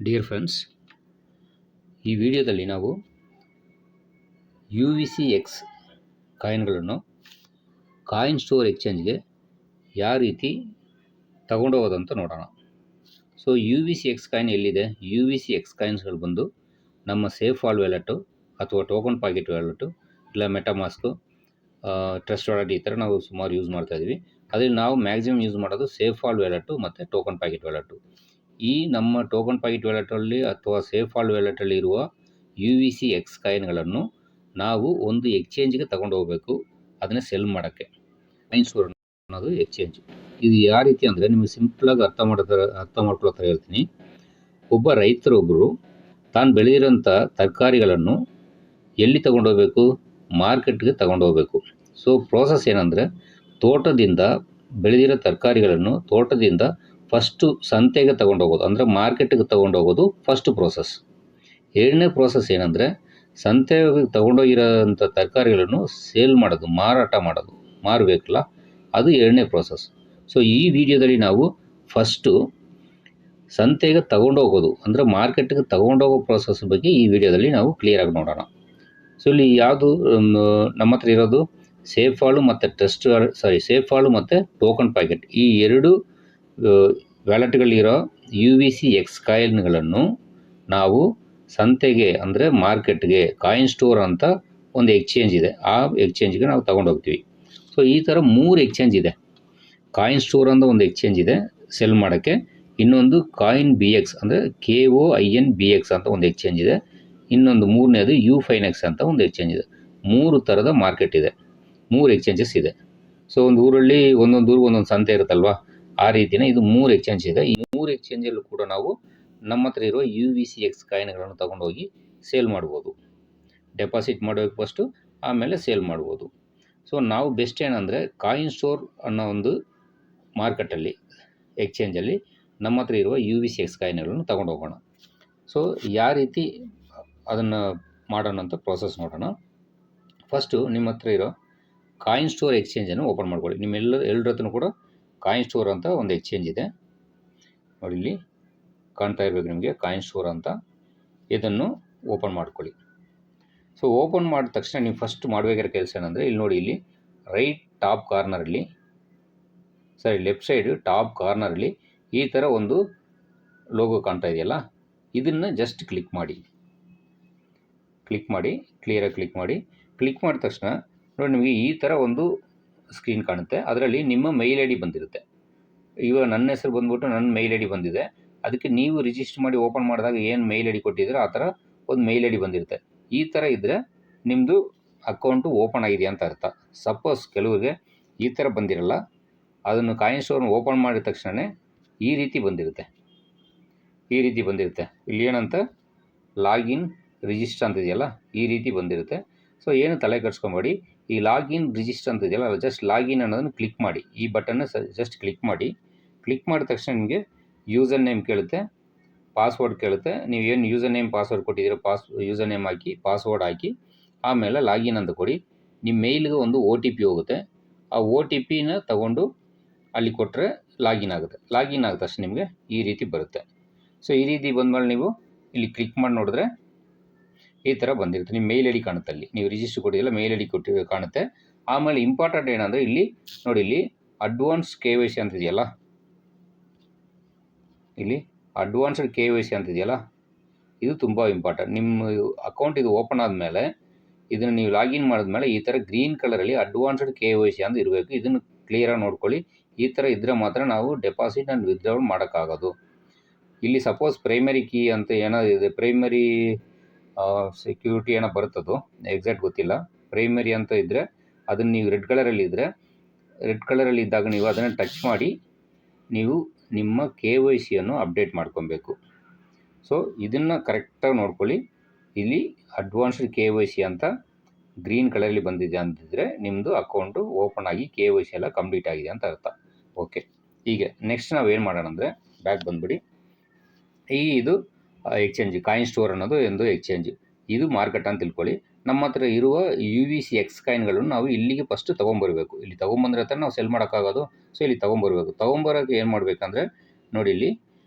Dear friends, ಈ ವಿಡಿಯೋದಲ್ಲಿ ನಾವು UVCX ಕಾಯಿನ್ಗಳನ್ನು ಕಾಯಿನ್ ಸ್ಟೋರ್ ಎಕ್ಸ್ಚೇಂಜ್ಗೆ ಯಾವ ರೀತಿ ತಗೊಂಡೋಗೋದಂತ ನೋಡೋಣ. ಸೊ UVCX ಕಾಯಿನ್ ಎಲ್ಲಿದೆ? UVCX ಕಾಯಿನ್ಸ್ಗಳು ಬಂದು ನಮ್ಮ ಸೇಫ್ ವಾಲ್ ವ್ಯಾಲೆಟು ಅಥವಾ ಟೋಕನ್ ಪಾಕೆಟ್ ವ್ಯಾಲೆಟು ಇಲ್ಲ ಮೆಟಾಮಾಸ್ಕು, ಟ್ರಸ್ಟ್ ವಾಲೆಟ್, ಈ ಥರ ನಾವು ಸುಮಾರು ಯೂಸ್ ಮಾಡ್ತಾಯಿದ್ವಿ. ಅದರಲ್ಲಿ ನಾವು ಮ್ಯಾಕ್ಸಿಮಮ್ ಯೂಸ್ ಮಾಡೋದು ಸೇಫ್ ವಾಲ್ ವ್ಯಾಲೆಟು ಮತ್ತು ಟೋಕನ್ ಪಾಕೆಟ್ ವ್ಯಾಲೆಟು. ಈ ನಮ್ಮ ಟೋಕನ್ ಪಾಕೆಟ್ ವ್ಯಾಲೆಟಲ್ಲಿ ಅಥವಾ ಸೇಫ್ ವಾಲ್ ವ್ಯಾಲೆಟಲ್ಲಿ ಇರುವ UVCX ಕಾಯಿನ್ಗಳನ್ನು ನಾವು ಒಂದು ಎಕ್ಸ್ಚೇಂಜ್ಗೆ ತಗೊಂಡು ಹೋಗಬೇಕು, ಅದನ್ನೇ ಸೆಲ್ ಮಾಡೋಕ್ಕೆ. ಕಾಯಿನ್ ಸ್ಟೋರ್ ಅನ್ನೋದು ಎಕ್ಸ್ಚೇಂಜ್. ಇದು ಯಾವ ರೀತಿ ಅಂದರೆ ನಿಮಗೆ ಸಿಂಪಲಾಗಿ ಅರ್ಥ ಮಾಡ್ಕೊಳ್ಳೋ ಥರ ಹೇಳ್ತೀನಿ. ಒಬ್ಬ ರೈತರೊಬ್ಬರು ತಾನು ಬೆಳೆದಿರೋಂಥ ತರಕಾರಿಗಳನ್ನು ಎಲ್ಲಿ ತಗೊಂಡೋಗ್ಬೇಕು? ಮಾರ್ಕೆಟ್ಗೆ ತಗೊಂಡೋಗ್ಬೇಕು. ಸೊ ಪ್ರೋಸೆಸ್ ಏನಂದರೆ, ತೋಟದಿಂದ ಬೆಳೆದಿರೋ ತರಕಾರಿಗಳನ್ನು ತೋಟದಿಂದ ಫಸ್ಟು ಸಂತೆಗೆ ತೊಗೊಂಡೋಗೋದು, ಅಂದರೆ ಮಾರ್ಕೆಟಿಗೆ ತೊಗೊಂಡೋಗೋದು ಫಸ್ಟ್ ಪ್ರೋಸೆಸ್. ಎರಡನೇ ಪ್ರೋಸೆಸ್ ಏನಂದರೆ, ಸಂತೆಗೆ ತೊಗೊಂಡೋಗಿರೋಂಥ ತರಕಾರಿಗಳನ್ನು ಸೇಲ್ ಮಾಡೋದು, ಮಾರಾಟ ಮಾಡೋದು, ಮಾರಬೇಕಲ್ಲ, ಅದು ಎರಡನೇ ಪ್ರೋಸೆಸ್. ಸೊ ಈ ವಿಡಿಯೋದಲ್ಲಿ ನಾವು ಫಸ್ಟು ಸಂತೆಗೆ ತೊಗೊಂಡೋಗೋದು ಅಂದರೆ ಮಾರ್ಕೆಟ್ಗೆ ತೊಗೊಂಡೋಗೋ ಪ್ರೋಸೆಸ್ ಬಗ್ಗೆ ಈ ವಿಡಿಯೋದಲ್ಲಿ ನಾವು ಕ್ಲಿಯರಾಗಿ ನೋಡೋಣ. ಸೊ ಇಲ್ಲಿ ಯಾವುದು ನಮ್ಮ ಹತ್ರ ಇರೋದು ಸೇಫ್ ವಾಲು ಮತ್ತು ಸೇಫ್ ವಾಲು ಮತ್ತು ಟೋಕನ್ ಪ್ಯಾಕೆಟ್, ಈ ಎರಡು ವ್ಯಾಲೆಟ್ಗಳಿರೋ UVCX ಕಾಯಿನ್ಗಳನ್ನು ನಾವು ಸಂತೆಗೆ ಅಂದರೆ ಮಾರ್ಕೆಟ್ಗೆ ಕಾಯಿನ್ ಸ್ಟೋರ್ ಅಂತ ಒಂದು ಎಕ್ಸ್ಚೇಂಜ್ ಇದೆ, ಆ ಎಕ್ಸ್ಚೇಂಜ್ಗೆ ನಾವು ತೊಗೊಂಡೋಗ್ತೀವಿ. ಸೊ ಈ ಥರ 3 ಎಕ್ಸ್ಚೇಂಜ್ ಇದೆ. ಕಾಯಿನ್ ಸ್ಟೋರ್ ಅಂತ ಒಂದು ಎಕ್ಸ್ಚೇಂಜ್ ಇದೆ ಸೆಲ್ ಮಾಡೋಕ್ಕೆ, ಇನ್ನೊಂದು ಕಾಯಿನ್ BX ಅಂದರೆ KOINBX ಅಂತ ಒಂದು ಎಕ್ಸ್ಚೇಂಜ್ ಇದೆ, ಇನ್ನೊಂದು ಮೂರನೇದು UFinex ಅಂತ ಒಂದು ಎಕ್ಸ್ಚೇಂಜ್ ಇದೆ. 3 ಥರದ ಮಾರ್ಕೆಟ್ ಇದೆ, 3 ಎಕ್ಸ್ಚೇಂಜಸ್ ಇದೆ. ಸೊ ಒಂದು ಊರಲ್ಲಿ ಒಂದೊಂದು ಊರು ಒಂದೊಂದು ಸಂತೆ ಇರುತ್ತಲ್ವ, ಆ ರೀತಿಯೇ ಇದು 3 ಎಕ್ಸ್ಚೇಂಜ್ ಇದೆ. ಈ 3 ಎಕ್ಸ್ಚೇಂಜಲ್ಲೂ ಕೂಡ ನಾವು ನಮ್ಮ ಹತ್ರ ಇರುವ UVCX ಕಾಯಿನ್ಗಳನ್ನು ತೊಗೊಂಡೋಗಿ ಸೇಲ್ ಮಾಡ್ಬೋದು. ಡೆಪಾಸಿಟ್ ಮಾಡಬೇಕು ಫಸ್ಟು, ಆಮೇಲೆ ಸೇಲ್ ಮಾಡ್ಬೋದು. ಸೊ ನಾವು ಬೆಸ್ಟ್ ಏನಂದರೆ ಕಾಯಿನ್ ಸ್ಟೋರ್ ಅನ್ನೋ ಒಂದು ಮಾರ್ಕೆಟಲ್ಲಿ ಎಕ್ಸ್ಚೇಂಜಲ್ಲಿ ನಮ್ಮ ಹತ್ರ ಇರುವ UVCX ಕಾಯಿನ್ಗಳನ್ನು ತೊಗೊಂಡು ಹೋಗೋಣ. ಸೊ ಯಾವ ರೀತಿ ಅದನ್ನು ಮಾಡೋಣ ಅಂತ ಪ್ರೋಸೆಸ್ ನೋಡೋಣ. ಫಸ್ಟು ನಿಮ್ಮ ಹತ್ರ ಇರೋ ಕಾಯಿನ್ ಸ್ಟೋರ್ ಎಕ್ಸ್ಚೇಂಜನ್ನು ಓಪನ್ ಮಾಡ್ಕೊಳ್ಳಿ. ಎಲ್ಲರ ಹತ್ರನೂ ಕೂಡ ಕಾಯಿನ್ ಸ್ಟೋರ್ ಅಂತ ಒಂದು ಎಕ್ಸ್ಚೇಂಜ್ ಇದೆ ನೋಡಿ, ಇಲ್ಲಿ ಕಾಣ್ತಾ ಇರಬೇಕು ನಿಮಗೆ ಕಾಯಿನ್ ಸ್ಟೋರ್ ಅಂತ. ಇದನ್ನು ಓಪನ್ ಮಾಡ್ಕೊಳ್ಳಿ. ಸೊ ಓಪನ್ ಮಾಡಿದ ತಕ್ಷಣ ನೀವು ಫಸ್ಟ್ ಮಾಡಬೇಕಾಗಿರೋ ಕೆಲಸ ಏನಂದರೆ, ಇಲ್ಲಿ ನೋಡಿ, ಇಲ್ಲಿ ರೈಟ್ ಟಾಪ್ ಕಾರ್ನರಲ್ಲಿ, ಲೆಫ್ಟ್ ಸೈಡ್ ಟಾಪ್ ಕಾರ್ನರಲ್ಲಿ ಈ ಥರ ಒಂದು ಲೋಗೋ ಕಾಣ್ತಾ ಇದೆಯಲ್ಲ, ಇದನ್ನು ಜಸ್ಟ್ ಕ್ಲಿಕ್ ಮಾಡಿ, ಕ್ಲಿಯರಾಗಿ ಕ್ಲಿಕ್ ಮಾಡಿದ ತಕ್ಷಣ ನೋಡಿ ನಿಮಗೆ ಈ ಥರ ಒಂದು ಸ್ಕ್ರೀನ್ ಕಾಣುತ್ತೆ. ಅದರಲ್ಲಿ ನಿಮ್ಮ ಮೇಲ್ ID ಬಂದಿರುತ್ತೆ. ಇವಾಗ ನನ್ನ ಹೆಸರು ಬಂದ್ಬಿಟ್ಟು ನನ್ನ ಮೇಲ್ ID ಬಂದಿದೆ. ಅದಕ್ಕೆ ನೀವು ರಿಜಿಸ್ಟರ್ ಮಾಡಿ ಓಪನ್ ಮಾಡಿದಾಗ ಏನು ಮೇಲ್ ID ಕೊಟ್ಟಿದ್ದೀರೋ ಆ ಥರ ಒಂದು ಮೇಲ್ ID ಬಂದಿರುತ್ತೆ. ಈ ಥರ ಇದ್ದರೆ ನಿಮ್ಮದು ಅಕೌಂಟು ಓಪನ್ ಆಗಿದೆ ಅಂತ ಅರ್ಥ. ಸಪೋಸ್ ಕೆಲವರಿಗೆ ಈ ಥರ ಬಂದಿರಲ್ಲ, ಅದನ್ನು ಕಾಯಿನ್ ಸ್ಟೋರ್ನ ಓಪನ್ ಮಾಡಿದ ತಕ್ಷಣ ಈ ರೀತಿ ಬಂದಿರುತ್ತೆ. ಇಲ್ಲಿ ಏನಂತ ಲಾಗಿನ್ ರಿಜಿಸ್ಟರ್ ಅಂತಿದೆಯಲ್ಲ, ಈ ರೀತಿ ಬಂದಿರುತ್ತೆ. ಸೊ ಏನು ತಲೆ ಕೆಡಿಸ್ಕೊಂಬೇಡಿ, ಈ ಲಾಗಿನ್ ರಿಜಿಸ್ಟರ್ ಅಂತ ಇದೆಯಲ್ಲ, ಜಸ್ಟ್ ಲಾಗಿನ್ ಅನ್ನೋದನ್ನು ಕ್ಲಿಕ್ ಮಾಡಿ, ಈ ಬಟನ್ನ ಜಸ್ಟ್ ಕ್ಲಿಕ್ ಮಾಡಿದ ತಕ್ಷಣ ನಿಮಗೆ ಯೂಸರ್ ನೇಮ್ ಕೇಳುತ್ತೆ, ಪಾಸ್ವರ್ಡ್ ಕೇಳುತ್ತೆ. ನೀವು ಏನು ಯೂಸರ್ ನೇಮ್ ಪಾಸ್ವರ್ಡ್ ಕೊಟ್ಟಿದ್ದೀರೋ ಯೂಸರ್ ನೇಮ್ ಹಾಕಿ, ಪಾಸ್ವರ್ಡ್ ಹಾಕಿ, ಆಮೇಲೆ ಲಾಗಿನ್ ಅಂತ ಕೊಡಿ. ನಿಮ್ಮ ಮೇಲ್ಗೆ ಒಂದು OTP ಹೋಗುತ್ತೆ. ಆ OTPನ ತಗೊಂಡು ಅಲ್ಲಿ ಕೊಟ್ಟರೆ ಲಾಗಿನ್ ಆಗುತ್ತೆ. ಲಾಗಿನ್ ಆದ ತಕ್ಷಣ ನಿಮಗೆ ಈ ರೀತಿ ಬರುತ್ತೆ. ಸೊ ಈ ರೀತಿ ಬಂದಮೇಲೆ ನೀವು ಇಲ್ಲಿ ಕ್ಲಿಕ್ ಮಾಡಿ ನೋಡಿದ್ರೆ ಈ ಥರ ಬಂದಿರುತ್ತೆ. ನಿಮ್ಮ ಮೇಲ್ ID ಕಾಣುತ್ತೆ, ಅಲ್ಲಿ ನೀವು ರಿಜಿಸ್ಟರ್ ಕೊಟ್ಟಿದ್ದಲ್ಲ ಮೇಲ್ ID ಕಾಣುತ್ತೆ. ಆಮೇಲೆ ಇಂಪಾರ್ಟೆಂಟ್ ಏನಂದರೆ ಇಲ್ಲಿ ನೋಡಿ, ಇಲ್ಲಿ ಅಡ್ವಾನ್ಸ್ KYC ಅಂತಿದೆಯಲ್ಲ, ಇಲ್ಲಿ ಅಡ್ವಾನ್ಸ್ಡ್ KYC ಅಂತಿದೆಯಲ್ಲ, ಇದು ತುಂಬ ಇಂಪಾರ್ಟೆಂಟ್. ನಿಮ್ಮ ಅಕೌಂಟ್ ಇದು ಓಪನ್ ಆದಮೇಲೆ ಇದನ್ನು ನೀವು ಲಾಗಿನ್ ಮಾಡಿದ್ಮೇಲೆ ಈ ಥರ ಗ್ರೀನ್ ಕಲರಲ್ಲಿ ಅಡ್ವಾನ್ಸ್ಡ್ KYC ಅಂತ ಇರಬೇಕು. ಇದನ್ನು ಕ್ಲಿಯರಾಗಿ ನೋಡ್ಕೊಳ್ಳಿ. ಈ ಥರ ಇದ್ದರೆ ಮಾತ್ರ ನಾವು ಡೆಪಾಸಿಟ್ ಆ್ಯಂಡ್ ವಿತ್ಡ್ರಾವಲ್ ಮಾಡೋಕ್ಕಾಗೋದು. ಇಲ್ಲಿ ಸಪೋಸ್ ಪ್ರೈಮರಿ ಕೀ ಅಂತ ಏನಾದ್ರು ಇದೆ, ಪ್ರೈಮರಿ ಸೆಕ್ಯೂರಿಟಿ ಏನೋ ಬರುತ್ತದು, ಎಕ್ಸಾಕ್ಟ್ ಗೊತ್ತಿಲ್ಲ. ಪ್ರೈಮರಿ ಅಂತ ಇದ್ದರೆ ಅದನ್ನು ನೀವು ರೆಡ್ ಕಲರಲ್ಲಿ ಇದ್ದಾಗ ನೀವು ಅದನ್ನು ಟಚ್ ಮಾಡಿ ನೀವು ನಿಮ್ಮ KYCಯನ್ನು ಅಪ್ಡೇಟ್ ಮಾಡ್ಕೊಬೇಕು. ಸೊ ಇದನ್ನು ಕರೆಕ್ಟಾಗಿ ನೋಡ್ಕೊಳ್ಳಿ. ಇಲ್ಲಿ ಅಡ್ವಾನ್ಸ್ಡ್ KYC ಅಂತ ಗ್ರೀನ್ ಕಲರಲ್ಲಿ ಬಂದಿದೆ ಅಂತಿದ್ರೆ ನಿಮ್ಮದು ಅಕೌಂಟು ಓಪನ್ ಆಗಿ KYC ಎಲ್ಲ ಕಂಪ್ಲೀಟ್ ಆಗಿದೆ ಅಂತ ಅರ್ಥ. ಓಕೆ, ಈಗ ನೆಕ್ಸ್ಟ್ ನಾವು ಏನು ಮಾಡೋಣ ಅಂದರೆ, ಬ್ಯಾಕ್ ಬಂದುಬಿಡಿ. ಇದು ಎಕ್ಸ್ಚೇಂಜ್ ಕಾಯಿನ್ ಸ್ಟೋರ್ ಅನ್ನೋದು ಒಂದು ಎಕ್ಸ್ಚೇಂಜ್, ಇದು ಮಾರ್ಕೆಟ್ ಅಂತ ತಿಳ್ಕೊಳ್ಳಿ. ನಮ್ಮ ಹತ್ರ ಇರುವ UVCX ಕಾಯಿನ್ಗಳನ್ನು ನಾವು ಇಲ್ಲಿಗೆ ಫಸ್ಟ್ ತೊಗೊಂಬರ್ಬೇಕು. ಇಲ್ಲಿ ತೊಗೊಂಬಂದ್ರೆ ಹತ್ರ ನಾವು ಸೆಲ್ ಮಾಡೋಕ್ಕಾಗೋದು. ಸೊ ಇಲ್ಲಿ ತೊಗೊಂಬರ್ಬೇಕು. ತೊಗೊಂಬರೋಕ್ಕೆ ಏನು ಮಾಡಬೇಕಂದ್ರೆ ನೋಡಿ, ಇಲ್ಲಿ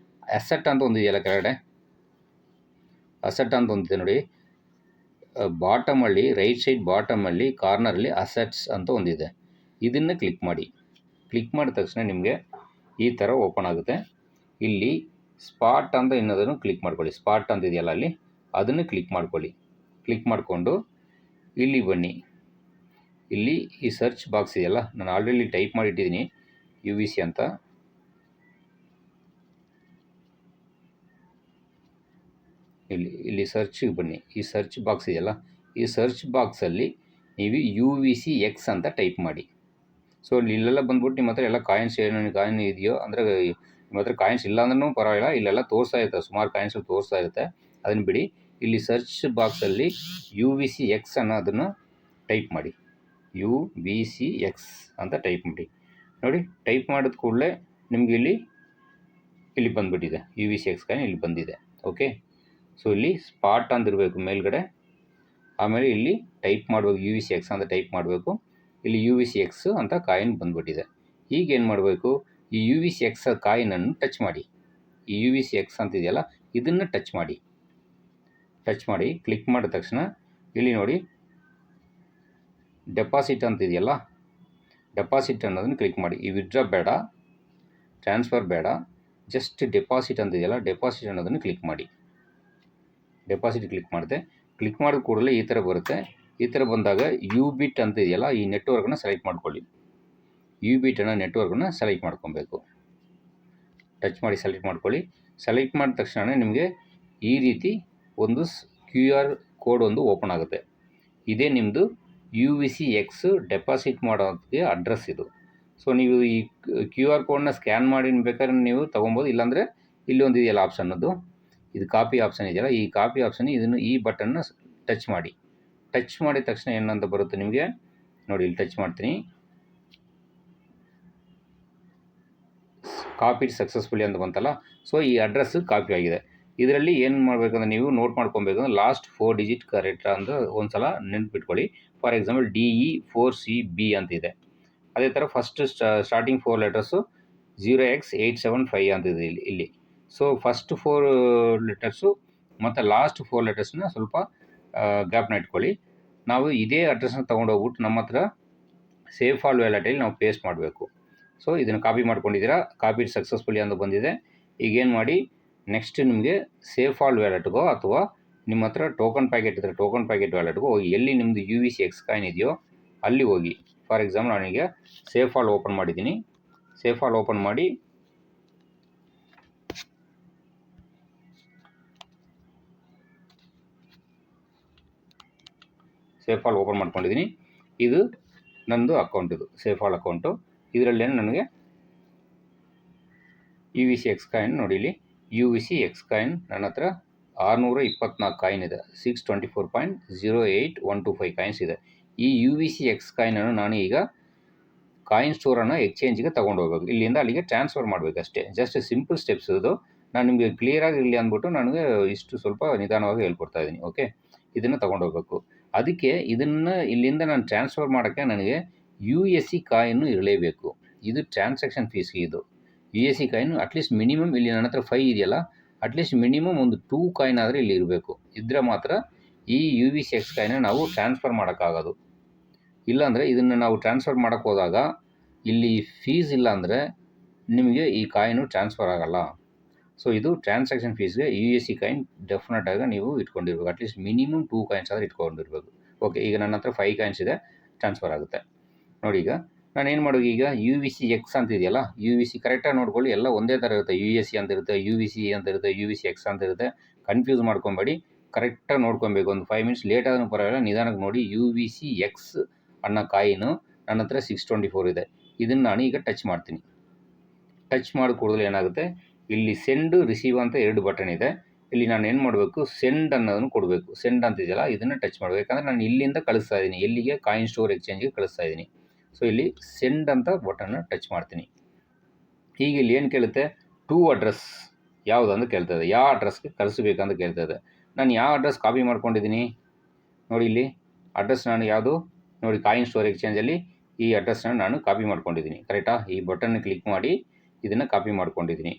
ಅಸೆಟ್ ಅಂತ ಒಂದು ಇದೆಯಲ್ಲ ಕೆಳಗಡೆ, ಅಸೆಟ್ ಅಂತ ಒಂದಿದೆ ನೋಡಿ, ಬಾಟಮಲ್ಲಿ ರೈಟ್ ಸೈಡ್ ಬಾಟಮಲ್ಲಿ ಕಾರ್ನರಲ್ಲಿ ಅಸೆಟ್ಸ್ ಅಂತ ಒಂದಿದೆ. ಇದನ್ನು ಕ್ಲಿಕ್ ಮಾಡಿ. ಕ್ಲಿಕ್ ಮಾಡಿದ ತಕ್ಷಣ ನಿಮಗೆ ಈ ಥರ ಓಪನ್ ಆಗುತ್ತೆ. ಇಲ್ಲಿ ಸ್ಪಾಟ್ ಅಂತ ಇನ್ನೋದನ್ನು ಕ್ಲಿಕ್ ಮಾಡ್ಕೊಳ್ಳಿ. ಸ್ಪಾಟ್ ಅಂತ ಇದೆಯಲ್ಲ ಅಲ್ಲಿ ಅದನ್ನು ಕ್ಲಿಕ್ ಮಾಡ್ಕೊಳ್ಳಿ. ಕ್ಲಿಕ್ ಮಾಡಿಕೊಂಡು ಇಲ್ಲಿ ಬನ್ನಿ. ಇಲ್ಲಿ ಈ ಸರ್ಚ್ ಬಾಕ್ಸ್ ಇದೆಯಲ್ಲ, ನಾನು ಆಲ್ರೆಡಿ ಟೈಪ್ ಮಾಡಿಟ್ಟಿದ್ದೀನಿ UVC ಅಂತ. ಇಲ್ಲಿ ಸರ್ಚಿಗೆ ಬನ್ನಿ. ಈ ಸರ್ಚ್ ಬಾಕ್ಸ್ ಇದೆಯಲ್ಲ, ಈ ಸರ್ಚ್ ಬಾಕ್ಸಲ್ಲಿ ನೀವು UVC X ಅಂತ ಟೈಪ್ ಮಾಡಿ. ಸೊ ಇಲ್ಲೆಲ್ಲ ಬಂದ್ಬಿಟ್ಟು ನಿಮ್ಮ ಹತ್ರ ಎಲ್ಲ ಕಾಯಿನ್ಸ್ ಏನೇನು ಕಾಯಿನ್ ಇದೆಯೋ, ಅಂದರೆ ನಿಮ್ಮ ಹತ್ರ ಕಾಯಿನ್ಸ್ ಇಲ್ಲ ಅಂದ್ರೂ ಪರವಾಗಿಲ್ಲ, ಇಲ್ಲೆಲ್ಲ ತೋರಿಸ್ತಾ ಇರುತ್ತೆ, ಸುಮಾರು ಕಾಯಿನ್ಸ್ಗಳು ತೋರಿಸ್ತಾ ಇರುತ್ತೆ, ಅದನ್ನು ಬಿಡಿ. ಇಲ್ಲಿ ಸರ್ಚ್ ಬಾಕ್ಸಲ್ಲಿ UVC X ಅನ್ನೋದನ್ನು ಟೈಪ್ ಮಾಡಿ. UVC X ಅಂತ ಟೈಪ್ ಮಾಡಿ. ನೋಡಿ, ಟೈಪ್ ಮಾಡಿದ ಕೂಡಲೇ ನಿಮಗೆ ಇಲ್ಲಿ ಬಂದುಬಿಟ್ಟಿದೆ UVC X ಕಾಯಿನ್ ಇಲ್ಲಿ ಬಂದಿದೆ. ಓಕೆ, ಸೊ ಇಲ್ಲಿ ಸ್ಪಾಟ್ ಅಂದಿರಬೇಕು ಮೇಲ್ಗಡೆ, ಆಮೇಲೆ ಇಲ್ಲಿ ಟೈಪ್ ಮಾಡಬೇಕು UVC X ಅಂತ ಟೈಪ್ ಮಾಡಬೇಕು. ಇಲ್ಲಿ UVC X ಅಂತ ಕಾಯಿನ್ ಬಂದುಬಿಟ್ಟಿದೆ. ಈಗ ಏನು ಮಾಡಬೇಕು, ಈ UVC X ಕಾಯಿನನ್ನು ಟಚ್ ಮಾಡಿ. ಈ UVC X ಅಂತಿದೆಯಲ್ಲ ಇದನ್ನು ಟಚ್ ಮಾಡಿ. ಕ್ಲಿಕ್ ಮಾಡಿದ ತಕ್ಷಣ ಇಲ್ಲಿ ನೋಡಿ ಡೆಪಾಸಿಟ್ ಅಂತಿದೆಯಲ್ಲ, ಡೆಪಾಸಿಟ್ ಅನ್ನೋದನ್ನು ಕ್ಲಿಕ್ ಮಾಡಿ. ಈ ವಿಡ್ರಾ ಬೇಡ, ಟ್ರಾನ್ಸ್ಫರ್ ಬೇಡ, ಜಸ್ಟ್ ಡೆಪಾಸಿಟ್ ಅಂತಿದೆಯಲ್ಲ, ಡೆಪಾಸಿಟ್ ಅನ್ನೋದನ್ನು ಕ್ಲಿಕ್ ಮಾಡಿ. ಡೆಪಾಸಿಟ್ ಕ್ಲಿಕ್ ಮಾಡಿದೆ. ಕ್ಲಿಕ್ ಮಾಡಿದ ಕೂಡಲೇ ಈ ಥರ ಬರುತ್ತೆ. ಈ ಥರ ಬಂದಾಗ UBIT ಅಂತ ಇದೆಯಲ್ಲ, ಈ ನೆಟ್ವರ್ಕನ್ನು ಸೆಲೆಕ್ಟ್ ಮಾಡ್ಕೊಳ್ಳಿ. UBIT ಅನ್ನೋ ನೆಟ್ವರ್ಕನ್ನು ಸೆಲೆಕ್ಟ್ ಮಾಡ್ಕೊಬೇಕು. ಟಚ್ ಮಾಡಿ ಸೆಲೆಕ್ಟ್ ಮಾಡ್ಕೊಳ್ಳಿ. ಸೆಲೆಕ್ಟ್ ಮಾಡಿದ ತಕ್ಷಣ ನಿಮಗೆ ಈ ರೀತಿ ಒಂದು QR ಕೋಡ್ ಒಂದು ಓಪನ್ ಆಗುತ್ತೆ. ಇದೇ ನಿಮ್ಮದು UVC X ಡೆಪಾಸಿಟ್ ಮಾಡೋದಕ್ಕೆ ಅಡ್ರೆಸ್ ಇದು. ಸೊ ನೀವು ಈ QR ಕೋಡನ್ನ ಸ್ಕ್ಯಾನ್ ಮಾಡಿ ಬೇಕಾದ್ರೆ ನೀವು ತೊಗೊಬೋದು, ಇಲ್ಲಾಂದರೆ ಇಲ್ಲಿ ಒಂದು ಇದೆಯಲ್ಲ ಆಪ್ಷನ್ನದು, ಇದು ಕಾಪಿ ಆಪ್ಷನ್ ಇದೆಯಲ್ಲ, ಈ ಕಾಪಿ ಆಪ್ಷನ್ ಇದನ್ನು ಈ ಬಟನ್ನ ಟಚ್ ಮಾಡಿ. ಟಚ್ ಮಾಡಿದ ತಕ್ಷಣ ಏನಂತ ಬರುತ್ತೆ ನಿಮಗೆ ನೋಡಿ, ಇಲ್ಲಿ ಟಚ್ ಮಾಡ್ತೀನಿ. ಕಾಪಿ ಸಕ್ಸಸ್ಫುಲಿ ಅಂತ ಬಂತಲ್ಲ, ಸೊ ಈ ಅಡ್ರೆಸ್ ಕಾಪಿ ಆಗಿದೆ. ಇದರಲ್ಲಿ ಏನು ಮಾಡಬೇಕಂದ್ರೆ ನೀವು ನೋಟ್ ಮಾಡ್ಕೊಬೇಕಂದ್ರೆ ಲಾಸ್ಟ್ 4 ಡಿಜಿಟ್ ಕರೆಕ್ಟ್ ಅಂತ ಒಂದು ಸಲ ನೆನ್ಪಿಟ್ಕೊಳ್ಳಿ. ಫಾರ್ ಎಕ್ಸಾಂಪಲ್ DE4CB ಅಂತಿದೆ. ಅದೇ ಥರ ಫಸ್ಟ್ ಸ್ಟಾರ್ಟಿಂಗ್ 4 ಲೆಟರ್ಸು 0x875 ಅಂತಿದೆ ಇಲ್ಲಿ. ಸೊ ಫಸ್ಟ್ 4 ಲೆಟರ್ಸು ಮತ್ತು ಲಾಸ್ಟ್ 4 ಲೆಟರ್ಸ್ನ ಸ್ವಲ್ಪ ಗ್ಯಾಪ್ನ ಇಟ್ಕೊಳ್ಳಿ. ನಾವು ಇದೇ ಅಡ್ರೆಸ್ನ ತೊಗೊಂಡೋಗ್ಬಿಟ್ಟು ನಮ್ಮ ಹತ್ರ ಸೇವ್ ಫಾಲ್ ವ್ಯಾಲೆಟಲ್ಲಿ ನಾವು ಪೇಸ್ಟ್ ಮಾಡಬೇಕು. ಸೊ ಇದನ್ನು ಕಾಪಿ ಮಾಡ್ಕೊಂಡಿದ್ದೀರಾ, ಕಾಪಿ ಸಕ್ಸಸ್ಫುಲಿ ಅಂತ ಬಂದಿದೆ. ಈಗೇನು ಮಾಡಿ, ನೆಕ್ಸ್ಟ್ ನಿಮಗೆ ಸೇವ್ ಫಾಲ್ ವ್ಯಾಲೆಟ್ಗೋ ಅಥವಾ ನಿಮ್ಮ ಹತ್ರ ಟೋಕನ್ ಪ್ಯಾಕೆಟ್ ಇದ್ದರೆ ಟೋಕನ್ ಪ್ಯಾಕೆಟ್ ವ್ಯಾಲೆಟ್ಗೋ ಹೋಗಿ, ಎಲ್ಲಿ ನಿಮ್ಮದು UVC X ಕಾಯಿನ್ ಇದೆಯೋ ಅಲ್ಲಿ ಹೋಗಿ. ಫಾರ್ ಎಕ್ಸಾಂಪಲ್ ನಾನೀಗ ಸೇವ್ ಫಾಲ್ ಓಪನ್ ಮಾಡಿದ್ದೀನಿ. ಸೇವ್ ಫಾಲ್ ಓಪನ್ ಮಾಡಿ ಮಾಡ್ಕೊಂಡಿದ್ದೀನಿ. ಇದು ನನ್ನದು ಅಕೌಂಟ್, ಇದು ಸೇವ್ ಫಾಲ್ ಅಕೌಂಟು. ಇದರಲ್ಲೇನು ನನಗೆ UVC X ಕಾಯಿನ್ ನೋಡಿ, ಇಲ್ಲಿ UVC X ಕಾಯಿನ್ ನನ್ನ ಹತ್ರ 624 ಕಾಯಿನ್ ಇದೆ. 624.08125 ಕಾಯಿನ್ಸ್ ಇದೆ. ಈ UVC X ಕಾಯಿನನ್ನು ನಾನು ಈಗ ಕಾಯಿನ್ ಸ್ಟೋರನ್ನು ಎಕ್ಸ್ಚೇಂಜಿಗೆ ತೊಗೊಂಡು ಹೋಗಬೇಕು. ಇಲ್ಲಿಂದ ಅಲ್ಲಿಗೆ ಟ್ರಾನ್ಸ್ಫರ್ ಮಾಡಬೇಕು ಅಷ್ಟೇ. ಜಸ್ಟ್ ಸಿಂಪಲ್ ಸ್ಟೆಪ್ಸ್ ಇದು. ನಾನು ನಿಮಗೆ ಕ್ಲಿಯರಾಗಿ ಇರಲಿ ಅಂದ್ಬಿಟ್ಟು ನನಗೆ ಇಷ್ಟು ಸ್ವಲ್ಪ ನಿಧಾನವಾಗಿ ಹೇಳ್ಕೊಡ್ತಾ ಇದ್ದೀನಿ. ಓಕೆ, ಇದನ್ನು ತೊಗೊಂಡು ಹೋಗಬೇಕು. ಅದಕ್ಕೆ ಇದನ್ನು ಇಲ್ಲಿಂದ ನಾನು ಟ್ರಾನ್ಸ್ಫರ್ ಮಾಡೋಕ್ಕೆ ನನಗೆ USC ಕಾಯಿನ್ನು ಇರಲೇಬೇಕು. ಇದು ಟ್ರಾನ್ಸಾಕ್ಷನ್ ಫೀಸ್ಗೆ. ಇದು USC ಕಾಯಿನು ಅಟ್ಲೀಸ್ಟ್ ಮಿನಿಮಮ್ ಇಲ್ಲಿ ನನ್ನ ಹತ್ರ 5 ಇದೆಯಲ್ಲ, ಅಟ್ಲೀಸ್ಟ್ ಮಿನಿಮಮ್ ಒಂದು 2 ಕಾಯಿನ್ ಆದರೆ ಇಲ್ಲಿ ಇರಬೇಕು. ಇದ್ದರೆ ಮಾತ್ರ ಈ UVC X ಕಾಯಿನ ನಾವು ಟ್ರಾನ್ಸ್ಫರ್ ಮಾಡೋಕ್ಕಾಗೋದು. ಇಲ್ಲಾಂದರೆ ಇದನ್ನು ನಾವು ಟ್ರಾನ್ಸ್ಫರ್ ಮಾಡೋಕ್ಕೆ ಹೋದಾಗ ಇಲ್ಲಿ ಫೀಸ್ ಇಲ್ಲ ಅಂದರೆ ನಿಮಗೆ ಈ ಕಾಯಿನು ಟ್ರಾನ್ಸ್ಫರ್ ಆಗೋಲ್ಲ. ಸೊ ಇದು ಟ್ರಾನ್ಸಾಕ್ಷನ್ ಫೀಸ್ಗೆ USC ಕಾಯಿನ್ ಡೆಫಿನೆಟಾಗಿ ನೀವು ಇಟ್ಕೊಂಡಿರ್ಬೇಕು. ಅಟ್ಲೀಸ್ಟ್ ಮಿನಿಮಮ್ 2 ಕಾಯಿನ್ಸ್ ಆದರೆ ಇಟ್ಕೊಂಡಿರ್ಬೇಕು. ಓಕೆ, ಈಗ ನನ್ನ ಹತ್ರ 5 ಕಾಯಿನ್ಸ್ ಇದೆ, ಟ್ರಾನ್ಸ್ಫರ್ ಆಗುತ್ತೆ. ನೋಡಿ, ಈಗ ನಾನು ಏನು ಮಾಡೋದು, ಈಗ UVC X ಅಂತ ಇದೆಯಲ್ಲ, UVC ಕರೆಕ್ಟಾಗಿ ನೋಡ್ಕೊಳ್ಳಿ, ಎಲ್ಲ ಒಂದೇ ಥರ ಇರುತ್ತೆ. USC ಅಂತ ಇರುತ್ತೆ, UVC ಅಂತ ಇರುತ್ತೆ, UVC X ಅಂತ ಇರುತ್ತೆ. ಕನ್ಫ್ಯೂಸ್ ಮಾಡ್ಕೊಬೇಡಿ, ಕರೆಕ್ಟಾಗಿ ನೋಡ್ಕೊಬೇಕು. ಒಂದು 5 ಮಿನಿಟ್ಸ್ ಲೇಟ್ ಆದ್ರೂ ಪರವಾಗಿಲ್ಲ, ನಿಧಾನಕ್ಕೆ ನೋಡಿ. UVC X ಅನ್ನೋ ಕಾಯಿನು ನನ್ನ ಹತ್ರ 624 ಇದೆ. ಇದನ್ನು ನಾನು ಈಗ ಟಚ್ ಮಾಡ್ತೀನಿ. ಟಚ್ ಮಾಡಿ ಕೂಡಲೇ ಏನಾಗುತ್ತೆ, ಇಲ್ಲಿ ಸೆಂಡ್ ರಿಸೀವ್ ಅಂತ 2 ಬಟನ್ ಇದೆ. ಇಲ್ಲಿ ನಾನು ಏನು ಮಾಡಬೇಕು, ಸೆಂಡ್ ಅನ್ನೋದನ್ನು ಕೊಡಬೇಕು. ಸೆಂಡ್ ಅಂತಿದೆಯಲ್ಲ ಇದನ್ನು ಟಚ್ ಮಾಡಬೇಕು. ಯಾಕಂದರೆ ನಾನು ಇಲ್ಲಿಂದ ಕಳಿಸ್ತಾ ಇದ್ದೀನಿ, ಎಲ್ಲಿಗೆ ಕಾಯಿನ್ ಸ್ಟೋರ್ ಎಕ್ಸ್ಚೇಂಜ್ಗೆ ಕಳಿಸ್ತಾ ಇದ್ದೀನಿ. ಸೊ ಇಲ್ಲಿ ಸೆಂಡ್ ಅಂತ ಬಟನ್ನ ಟಚ್ ಮಾಡ್ತೀನಿ. ಈಗ ಇಲ್ಲಿ ಏನು ಕೇಳುತ್ತೆ, ಟು ಅಡ್ರೆಸ್ ಯಾವುದು ಅಂತ ಕೇಳ್ತದೆ, ಯಾವ ಅಡ್ರೆಸ್ಗೆ ಕಳಿಸ್ಬೇಕಂತ ಕೇಳ್ತದೆ. ನಾನು ಯಾವ ಅಡ್ರೆಸ್ ಕಾಪಿ ಮಾಡ್ಕೊಂಡಿದ್ದೀನಿ ನೋಡಿ, ಇಲ್ಲಿ ಅಡ್ರೆಸ್ ನಾನು ಯಾವುದು ನೋಡಿ, ಕಾಯಿನ್ ಸ್ಟೋರ್ ಎಕ್ಸ್ಚೇಂಜಲ್ಲಿ ಈ ಅಡ್ರೆಸ್ನ ನಾನು ಕಾಪಿ ಮಾಡ್ಕೊಂಡಿದ್ದೀನಿ. ಕರೆಕ್ಟಾ? ಈ ಬಟನ್ನ ಕ್ಲಿಕ್ ಮಾಡಿ ಇದನ್ನು ಕಾಪಿ ಮಾಡ್ಕೊಂಡಿದ್ದೀನಿ.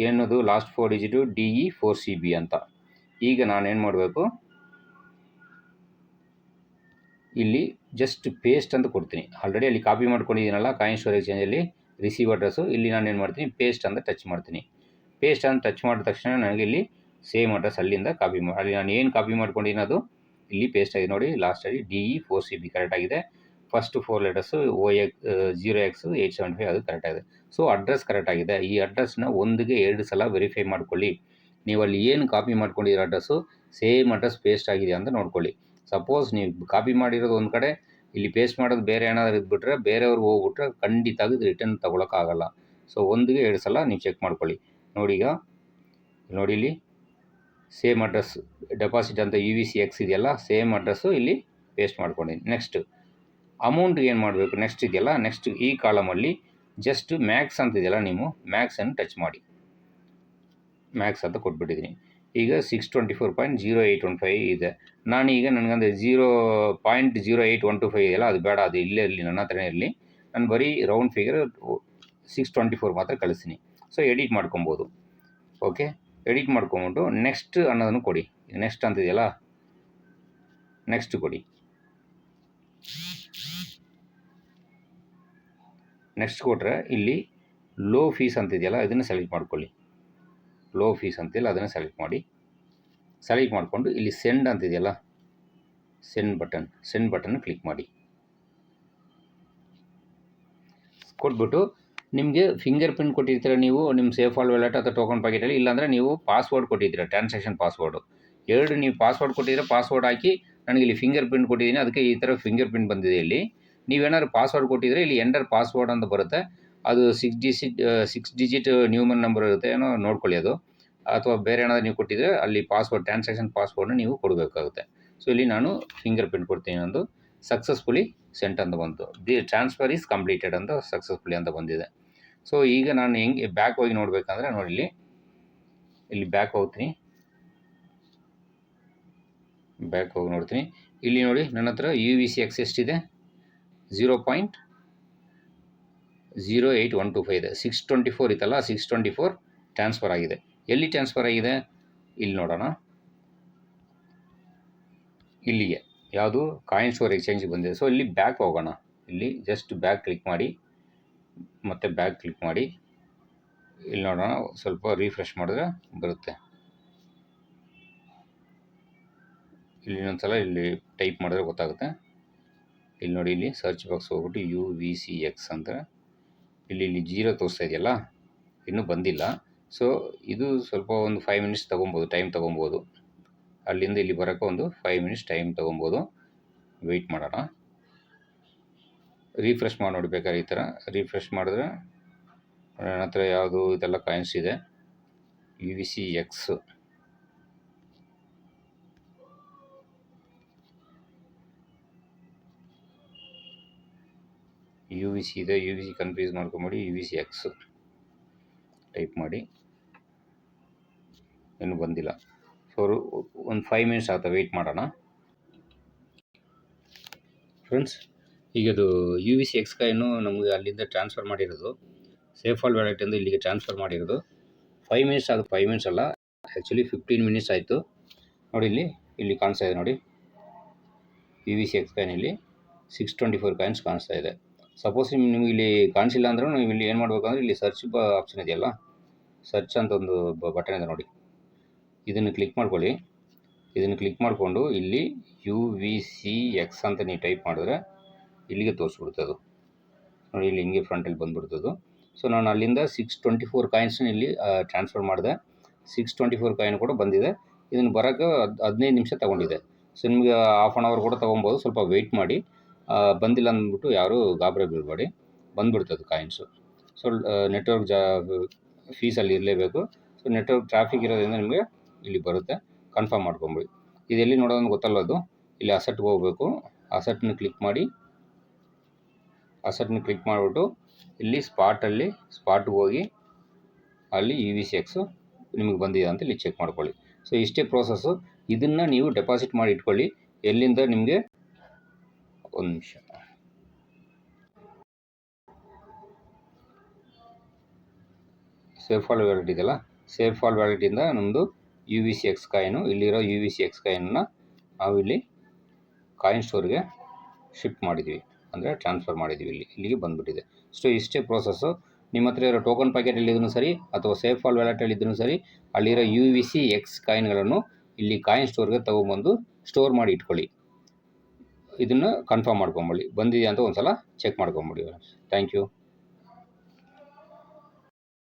ಏನದು ಲಾಸ್ಟ್ 4 ಡಿಜಿಟು DE4CB ಅಂತ. ಈಗ ನಾನೇನು ಮಾಡಬೇಕು, ಇಲ್ಲಿ ಜಸ್ಟ್ ಪೇಸ್ಟ್ ಅಂತ ಕೊಡ್ತೀನಿ. ಆಲ್ರೆಡಿ ಅಲ್ಲಿ ಕಾಪಿ ಮಾಡ್ಕೊಂಡಿದ್ದೀನಲ್ಲ ಕಾಯಿನ್ ಸ್ಟೋರ್ ಎಕ್ಸ್ಚೇಂಜಲ್ಲಿ ರಿಸೀವ್ ಅಡ್ರೆಸ್ಸು, ಇಲ್ಲಿ ನಾನು ಏನು ಮಾಡ್ತೀನಿ, ಪೇಸ್ಟ್ ಅಂತ ಟಚ್ ಮಾಡ್ತೀನಿ. ಪೇಸ್ಟ್ ಅಂತ ಟಚ್ ಮಾಡಿದ ತಕ್ಷಣ ನನಗೆ ಇಲ್ಲಿ ಸೇಮ್ ಅಡ್ರೆಸ್ ಅಲ್ಲಿಂದ ಕಾಪಿ ಮಾಡಿ, ಅಲ್ಲಿ ನಾನು ಏನು ಕಾಪಿ ಮಾಡ್ಕೊಂಡಿದ್ದೀನಿ ಅದು ಇಲ್ಲಿ ಪೇಸ್ಟ್ ಆಗಿದೆ ನೋಡಿ. ಲಾಸ್ಟಲ್ಲಿ DE4CB ಕರೆಕ್ಟ್ ಆಗಿದೆ. ಫಸ್ಟ್ 4 ಲೆಟರ್ಸು OX 0x875 ಅದು ಕರೆಕ್ಟ್ ಆಗಿದೆ. ಸೊ ಅಡ್ರೆಸ್ ಕರೆಕ್ಟ್ ಆಗಿದೆ. ಈ ಅಡ್ರೆಸ್ನ ಒಂದಿಗೆ 2 ಸಲ ವೆರಿಫೈ ಮಾಡ್ಕೊಳ್ಳಿ. ನೀವು ಅಲ್ಲಿ ಏನು ಕಾಪಿ ಮಾಡ್ಕೊಂಡಿರೋ ಅಡ್ರೆಸ್ಸು ಸೇಮ್ ಅಡ್ರೆಸ್ ಪೇಸ್ಟ್ ಆಗಿದೆ ಅಂತ ನೋಡ್ಕೊಳ್ಳಿ. ಸಪೋಸ್ ನೀವು ಕಾಪಿ ಮಾಡಿರೋದು ಒಂದು ಕಡೆ, ಇಲ್ಲಿ ಪೇಸ್ಟ್ ಮಾಡೋದು ಬೇರೆ ಏನಾದರೂ ಇದ್ಬಿಟ್ರೆ, ಬೇರೆಯವ್ರಿಗೆ ಹೋಗ್ಬಿಟ್ರೆ ಖಂಡಿತ ಅದು ರಿಟರ್ನ್ ತೊಗೊಳಕ್ಕಾಗಲ್ಲ. ಸೊ ಒಂದಿಗೆ 2 ಸಲ ನೀವು ಚೆಕ್ ಮಾಡ್ಕೊಳ್ಳಿ. ನೋಡಿ ಈಗ ನೋಡಿ ಇಲ್ಲಿ ಸೇಮ್ ಅಡ್ರೆಸ್ ಡೆಪಾಸಿಟ್ ಅಂತ UVCX ಇದೆಯಲ್ಲ, ಸೇಮ್ ಅಡ್ರೆಸ್ಸು ಇಲ್ಲಿ ಪೇಸ್ಟ್ ಮಾಡ್ಕೊಂಡಿದ್ದೀನಿ. ನೆಕ್ಸ್ಟ್ ಅಮೌಂಟ್ಗೆ ಏನು ಮಾಡಬೇಕು, ನೆಕ್ಸ್ಟ್ ಇದೆಯಲ್ಲ, ನೆಕ್ಸ್ಟ್ ಈ ಕಾಲಮಲ್ಲಿ ಜಸ್ಟ್ ಮ್ಯಾಕ್ಸ್ ಅಂತ ಇದೆಯಲ್ಲ, ನೀವು ಮ್ಯಾಕ್ಸನ್ನು ಟಚ್ ಮಾಡಿ. ಮ್ಯಾಕ್ಸ್ ಅಂತ ಕೊಟ್ಬಿಟ್ಟಿದ್ದೀನಿ. ಈಗ 624.0815 ಇದೆ. ನಾನೀಗ ನನಗಂದರೆ 0.08125 ಇದೆಯಲ್ಲ, ಅದು ಬೇಡ, ಅದು ಇಲ್ಲೇ ಇರಲಿ, ನನ್ನ ಹತ್ರನೇ ಇರಲಿ. ನಾನು ಬರೀ ರೌಂಡ್ ಫಿಗರ್ 624 ಮಾತ್ರ ಕಳಿಸ್ತೀನಿ. ಸೊ ಎಡಿಟ್ ಮಾಡ್ಕೊಬೋದು. ಓಕೆ, ಎಡಿಟ್ ಮಾಡ್ಕೊಂಬಿಟ್ಟು ನೆಕ್ಸ್ಟ್ ಅನ್ನೋದನ್ನು ಕೊಡಿ. ನೆಕ್ಸ್ಟ್ ಅಂತಿದೆಯಲ್ಲ, ನೆಕ್ಸ್ಟ್ ಕೊಡಿ. ನೆಕ್ಸ್ಟ್ ಕೊಟ್ಟರೆ ಇಲ್ಲಿ ಲೋ ಫೀಸ್ ಅಂತಿದೆಯಲ್ಲ, ಇದನ್ನು ಸೆಲೆಕ್ಟ್ ಮಾಡ್ಕೊಳ್ಳಿ. ಲೋ ಫೀಸ್ ಅಂತಿಲ್ಲ, ಅದನ್ನು ಸೆಲೆಕ್ಟ್ ಮಾಡಿ. ಸೆಲೆಕ್ಟ್ ಮಾಡಿಕೊಂಡು ಇಲ್ಲಿ ಸೆಂಡ್ ಅಂತಿದೆಯಲ್ಲ, ಸೆಂಡ್ ಬಟನ್ ಕ್ಲಿಕ್ ಮಾಡಿ. ಕೊಟ್ಬಿಟ್ಟು ನಿಮಗೆ ಫಿಂಗರ್ ಪ್ರಿಂಟ್ ಕೊಟ್ಟಿರ್ತೀರ ನೀವು ನಿಮ್ಮ ಸೇಫಾಲ್ಟ್ ವ್ಯಾಲೆಟ್ ಅಥವಾ ಟೋಕನ್ ಪ್ಯಾಕೆಟಲ್ಲಿ, ಇಲ್ಲಾಂದರೆ ನೀವು ಪಾಸ್ವರ್ಡ್ ಕೊಟ್ಟಿದ್ದೀರ, ಟ್ರಾನ್ಸಾಕ್ಷನ್ ಪಾಸ್ವರ್ಡು ಎರಡು. ನೀವು ಪಾಸ್ವರ್ಡ್ ಕೊಟ್ಟಿದ್ರೆ ಪಾಸ್ವರ್ಡ್ ಹಾಕಿ, ನನಗೆ ಇಲ್ಲಿ ಫಿಂಗರ್ ಪ್ರಿಂಟ್ ಕೊಟ್ಟಿದ್ದೀನಿ, ಅದಕ್ಕೆ ಈ ಥರ ಫಿಂಗರ್ ಪ್ರಿಂಟ್ ಬಂದಿದೆ. ಇಲ್ಲಿ ನೀವೇನಾದ್ರು ಪಾಸ್ವರ್ಡ್ ಕೊಟ್ಟಿದ್ರೆ ಇಲ್ಲಿ ಎಂಟರ್ ಪಾಸ್ವರ್ಡ್ ಅಂತ ಬರುತ್ತೆ. ಅದು 6 ಡಿಜಿಟ್ ನ್ಯೂಮನ್ ನಂಬರ್ ಇರುತ್ತೆ, ಏನೋ ನೋಡ್ಕೊಳ್ಳಿ ಅದು. ಅಥವಾ ಬೇರೆ ಏನಾದರೂ ನೀವು ಕೊಟ್ಟಿದ್ರೆ ಅಲ್ಲಿ ಪಾಸ್ವರ್ಡ್, ಟ್ರಾನ್ಸಾಕ್ಷನ್ ಪಾಸ್ವರ್ಡ್ನ ನೀವು ಕೊಡಬೇಕಾಗುತ್ತೆ. ಸೊ ಇಲ್ಲಿ ನಾನು ಫಿಂಗರ್ ಪ್ರಿಂಟ್ ಕೊಡ್ತೀನಿ. ಒಂದು ಸಕ್ಸಸ್ಫುಲಿ ಸೆಂಟ್ ಅಂತ ಬಂತು. ದಿ ಟ್ರಾನ್ಸ್ಫರ್ ಈಸ್ ಕಂಪ್ಲೀಟೆಡ್ ಅಂತ ಸಕ್ಸಸ್ಫುಲಿ ಅಂತ ಬಂದಿದೆ. ಸೊ ಈಗ ನಾನು ಹೆಂಗೆ ಬ್ಯಾಕ್ ಹೋಗಿ ನೋಡಬೇಕಂದ್ರೆ, ನೋಡಿ ಇಲ್ಲಿ ಬ್ಯಾಕ್ ಹೋಗ್ತೀನಿ. ಬ್ಯಾಕ್ ಹೋಗಿ ನೋಡ್ತೀನಿ. ಇಲ್ಲಿ ನೋಡಿ ನನ್ನ ಹತ್ರ UVCX ಎಷ್ಟಿದೆ, 0.08125 ಇದೆ. 624 ಇತ್ತಲ್ಲ, 624 ಟ್ರಾನ್ಸ್ಫರ್ ಆಗಿದೆ. ಎಲ್ಲಿ ಟ್ರಾನ್ಸ್ಫರ್ ಆಗಿದೆ ಇಲ್ಲಿ ನೋಡೋಣ. ಇಲ್ಲಿಗೆ ಯಾವುದು ಕಾಯಿನ್ ಸ್ಟೋರ್ ಎಕ್ಸ್ಚೇಂಜಿಗೆ ಬಂದಿದೆ. ಸೊ ಇಲ್ಲಿ ಬ್ಯಾಕ್ ಹೋಗೋಣ. ಇಲ್ಲಿ ಜಸ್ಟ್ ಬ್ಯಾಕ್ ಕ್ಲಿಕ್ ಮಾಡಿ, ಮತ್ತೆ ಬ್ಯಾಕ್ ಕ್ಲಿಕ್ ಮಾಡಿ. ಇಲ್ಲಿ ನೋಡೋಣ, ಸ್ವಲ್ಪ ರಿಫ್ರೆಶ್ ಮಾಡಿದ್ರೆ ಬರುತ್ತೆ. ಇಲ್ಲಿ ಇನ್ನೊಂದ್ಸಲ ಇಲ್ಲಿ ಟೈಪ್ ಮಾಡಿದ್ರೆ ಗೊತ್ತಾಗುತ್ತೆ. ಇಲ್ಲಿ ನೋಡಿ, ಇಲ್ಲಿ ಸರ್ಚ್ ಬಾಕ್ಸ್ ಹೋಗ್ಬಿಟ್ಟು UVCX ಅಂತ ಇಲ್ಲಿ 0 ತೋರಿಸ್ತಾ ಇದೆಯಲ್ಲ, ಇನ್ನೂ ಬಂದಿಲ್ಲ. ಸೊ ಇದು ಸ್ವಲ್ಪ ಒಂದು 5 ಮಿನಿಟ್ಸ್ ತೊಗೊಬೋದು, ಟೈಮ್ ತೊಗೊಬೋದು. ಅಲ್ಲಿಂದ ಇಲ್ಲಿ ಬರೋಕ್ಕೆ ಒಂದು 5 ಮಿನಿಟ್ಸ್ ಟೈಮ್ ತೊಗೊಬೋದು. ವೆಯ್ಟ್ ಮಾಡೋಣ. ರಿಫ್ರೆಶ್ ಮಾಡಿ ನೋಡಬೇಕಾದ್ರೆ ಈ ಥರ ರಿಫ್ರೆಶ್ ಮಾಡಿದ್ರೆ ನನ್ನ ಹತ್ರ ಯಾವುದು ಇದೆಲ್ಲ ಕಾಯಿನ್ಸ್ ಇದೆ. UVCX UVC ಇದೆ. UVC ಕನ್ಫ್ಯೂಸ್ ಮಾಡ್ಕೊಂಬಿಡಿ, UVCX ಟೈಪ್ ಮಾಡಿ. ಇನ್ನೂ ಬಂದಿಲ್ಲ. ಸೊ ಒಂದು 5 ಮಿನಿಟ್ಸ್ ಆಗುತ್ತೆ, ವೆಯ್ಟ್ ಮಾಡೋಣ. ಫ್ರೆಂಡ್ಸ್, ಈಗ ಅದು UVCX ಕಾಯಿನು ನಮಗೆ ಅಲ್ಲಿಂದ ಟ್ರಾನ್ಸ್ಫರ್ ಮಾಡಿರೋದು, ಸೇಫಾಲ್ಟ್ ವ್ಯಾಲೆಟಿಂದ ಇಲ್ಲಿಗೆ ಟ್ರಾನ್ಸ್ಫರ್ ಮಾಡಿರೋದು 5 ಮಿನಿಟ್ಸ್ ಆಗುತ್ತೆ. 5 ಮಿನಿಟ್ಸ್ ಅಲ್ಲ, ಆ್ಯಕ್ಚುಲಿ 15 ಮಿನಿಟ್ಸ್ ಆಯಿತು. ನೋಡಿ ಇಲ್ಲಿ ಕಾಣಿಸ್ತಾ ಇದೆ ನೋಡಿ, UVCX ಕಾಯಿನಲ್ಲಿ 624 ಕಾಯಿನ್ಸ್ ಕಾಣಿಸ್ತಾ ಇದೆ. ಸಪೋಸ್ ನಿಮಗೆ ಇಲ್ಲಿ ಕಾಣಿಸಿಲ್ಲ ಅಂದ್ರೂ ನೀವು ಇಲ್ಲಿ ಏನು ಮಾಡಬೇಕಂದ್ರೆ, ಇಲ್ಲಿ ಸರ್ಚ್ ಆಪ್ಷನ್ ಇದೆಯಲ್ಲ, ಸರ್ಚ್ ಅಂತ ಒಂದು ಬಟನ್ ಇದೆ ನೋಡಿ, ಇದನ್ನು ಕ್ಲಿಕ್ ಮಾಡ್ಕೊಳ್ಳಿ. ಇದನ್ನು ಕ್ಲಿಕ್ ಮಾಡಿಕೊಂಡು ಇಲ್ಲಿ UVCX ಅಂತ ನೀವು ಟೈಪ್ ಮಾಡಿದ್ರೆ ಇಲ್ಲಿಗೆ ತೋರಿಸ್ಬಿಡುತ್ತೆ ಅದು. ನೋಡಿ ಇಲ್ಲಿ ಹಿಂಗೆ ಫ್ರಂಟಲ್ಲಿ ಬಂದ್ಬಿಡ್ತದು. ಸೊ ನಾನು ಅಲ್ಲಿಂದ 624 ಕಾಯಿನ್ಸ್ನ ಇಲ್ಲಿ ಟ್ರಾನ್ಸ್ಫರ್ ಮಾಡಿದೆ. 624 ಕಾಯಿನ್ ಕೂಡ ಬಂದಿದೆ. ಇದನ್ನು ಬರೋಕ್ಕೆ 15 ನಿಮಿಷ ತೊಗೊಂಡಿದೆ. ಸೊ ನಿಮಗೆ ಹಾಫ್ ಆನ್ ಅವರ್ ಕೂಡ ತೊಗೊಬೋದು. ಸ್ವಲ್ಪ ವೆಯ್ಟ್ ಮಾಡಿ. ಬಂದಿಲ್ಲ ಅಂದ್ಬಿಟ್ಟು ಯಾರೂ ಗಾಬರಿ ಬೀಳಬೇಡಿ, ಬಂದುಬಿಡ್ತದೆ ಕಾಯಿನ್ಸು. ಸೊ ನೆಟ್ವರ್ಕ್ ಫೀಸಲ್ಲಿ ಇರಲೇಬೇಕು. ಸೊ ನೆಟ್ವರ್ಕ್ ಟ್ರಾಫಿಕ್ ಇರೋದ್ರಿಂದ ನಿಮಗೆ ಇಲ್ಲಿ ಬರುತ್ತೆ. ಕನ್ಫರ್ಮ್ ಮಾಡ್ಕೊಂಬಿಡಿ. ಇದು ಎಲ್ಲಿ ನೋಡೋದು ಗೊತ್ತಲ್ಲ, ಅದು ಇಲ್ಲಿ ಅಸೆಟ್ಗೆ ಹೋಗಬೇಕು. ಅಸೆಟ್ನ ಕ್ಲಿಕ್ ಮಾಡಿ. ಅಸೆಟ್ನ ಕ್ಲಿಕ್ ಮಾಡಿಬಿಟ್ಟು ಇಲ್ಲಿ ಸ್ಪಾಟ್ಗೆ ಹೋಗಿ ಅಲ್ಲಿ UVCX ನಿಮಗೆ ಬಂದಿದೆ ಅಂತ ಇಲ್ಲಿ ಚೆಕ್ ಮಾಡ್ಕೊಳ್ಳಿ. ಸೊ ಇಷ್ಟೇ ಪ್ರೋಸೆಸ್ಸು. ಇದನ್ನು ನೀವು ಡೆಪಾಸಿಟ್ ಮಾಡಿ ಇಟ್ಕೊಳ್ಳಿ. ಎಲ್ಲಿಂದ ನಿಮಗೆ ಒಂದು ನಿಮಿಷ, ಸೇಫಾಲ್ಟ್ ವ್ಯಾಲೆಟ್ ಇದೆಯಲ್ಲ, ಸೇಫಾಲ್ಟ್ ವ್ಯಾಲೆಟಿಂದ ನಮ್ಮದು U V C X coin, ಇಲ್ಲಿರೋ ಯು ವಿ ಸಿ ಎಕ್ಸ್ ಕಾಯಿನನ್ನು ನಾವು ಇಲ್ಲಿ ಕಾಯಿನ್ ಸ್ಟೋರ್ಗೆ ಶಿಫ್ಟ್ ಮಾಡಿದ್ದೀವಿ, ಅಂದರೆ ಟ್ರಾನ್ಸ್ಫರ್ ಮಾಡಿದ್ದೀವಿ. ಇಲ್ಲಿಗೆ ಬಂದುಬಿಟ್ಟಿದೆ. ಸೊ ಇಷ್ಟೇ ಪ್ರೋಸೆಸ್ಸು. ನಿಮ್ಮ ಹತ್ರ ಇರೋ ಟೋಕನ್ ಪ್ಯಾಕೆಟ್ ಎಲ್ಲಿದ್ರೂ ಸರಿ ಅಥವಾ ಸೇಫ್ ಫಾಲ್ ವ್ಯಾಲೆಟಲ್ಲಿ ಇದ್ರೂ ಸರಿ, ಅಲ್ಲಿರೋ ಯು ವಿ ಸಿ ಎಕ್ಸ್ ಕಾಯಿನ್ಗಳನ್ನು ಇಲ್ಲಿ ಕಾಯಿನ್ ಸ್ಟೋರ್ಗೆ ತೊಗೊಂಬಂದು ಸ್ಟೋರ್ ಮಾಡಿ ಇಟ್ಕೊಳ್ಳಿ. ಇದನ್ನು ಕನ್ಫರ್ಮ್ ಮಾಡ್ಕೊಂಬಿಡಿ, ಬಂದಿದೆಯಾ ಅಂತ ಒಂದು ಸಲ ಚೆಕ್ ಮಾಡ್ಕೊಂಬಿಡಿ. Thank you.